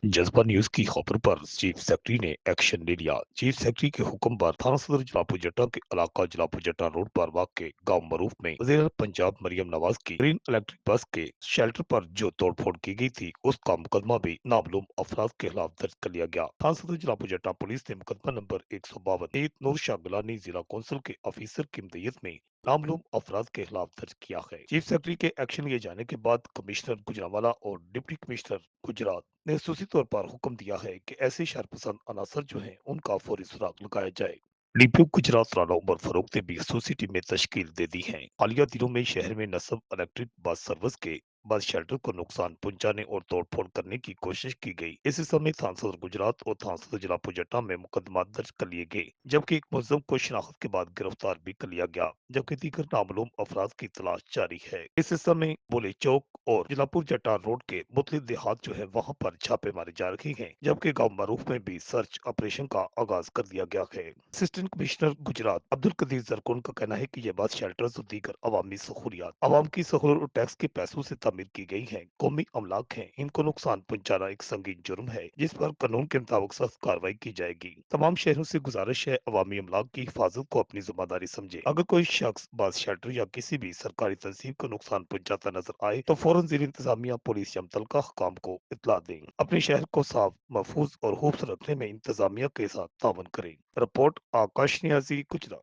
जज्बा न्यूज की खबर पर चीफ सेक्रेटरी ने एक्शन ले लिया। चीफ सेक्रेटरी के हुक्म पर थाना सदर जलालपुर जट्टा के इलाका जलालपुर जट्टा रोड पर वाक़ गांव मरूफ में वज़ीर पंजाब मरियम नवाज की ग्रीन इलेक्ट्रिक बस के शेल्टर पर जो तोड़फोड़ की गई थी, उसका मुकदमा भी नामालूम अफराद के खिलाफ दर्ज कर लिया गया। थाना सदर जलालपुर जट्टा पुलिस ने मुकदमा नंबर 152 नूर शाह गिलानी जिला कौंसिल के ऑफिसर की मदयत में नामलूम अफराद के खिलाफ दर्ज किया है। चीफ सेक्रेटरी के एक्शन लिए जाने के बाद कमिश्नर गुजरांवाला और डिप्टी कमिश्नर गुजरात ने खसूसी तौर पर हुक्म दिया है कि ऐसे शरपसंद अनासर जो हैं उनका फौरी सुराग लगाया जाए। डीपीओ गुजरात राणा उमर फारूक ने भी खसूसी टीमें तश्कील दे दी हैं। हालिया दिनों में शहर में नस्ब इलेक्ट्रिक बस सर्विस के बस शेल्टर को नुकसान पहुंचाने और तोड़फोड़ करने की कोशिश की गई। इस समय सांसद गुजरात और सांसद जलालपुर जट्टा में मुकदमा दर्ज कर लिए गए, जबकि एक मुलजम को शनाख्त के बाद गिरफ्तार भी कर लिया गया, जबकि दीगर नामालूम अफराद की तलाश जारी है। इस समय बोले चौक और जलालपुर जट्टा रोड के मुतलिक देहात जो है वहां पर छापे मारे जा रहे हैं, जबकि गांव मरूफ में भी सर्च ऑपरेशन का आगाज कर दिया गया है। असिस्टेंट कमिश्नर गुजरात अब्दुल कदीर जरकुन का कहना है कि ये बस शेल्टर्स और दीगर अवामी सहूलियात आवाम की सहूलत और टैक्स के पैसों से तामीर की गई हैं, कौमी अमलाक हैं, इनको नुकसान पहुंचाना एक संगीन जुर्म है जिस पर कानून के मुताबिक सख्त कार्रवाई की जाएगी। तमाम शहरों से गुजारिश है अवामी अमलाक की हिफाजत को अपनी जिम्मेदारी समझे। अगर कोई शख्स बस शेल्टर या किसी भी सरकारी तंजीम को नुकसान पहुंचाता नजर आए तो फौरन जिला इंतजामिया पुलिस या मुतलका हुकाम को इतला दें। अपने शहर को साफ महफूज और खूबसूरत रखने में इंतजामिया के साथ तावन करें। रिपोर्ट आकाश न्याजी गुजरात।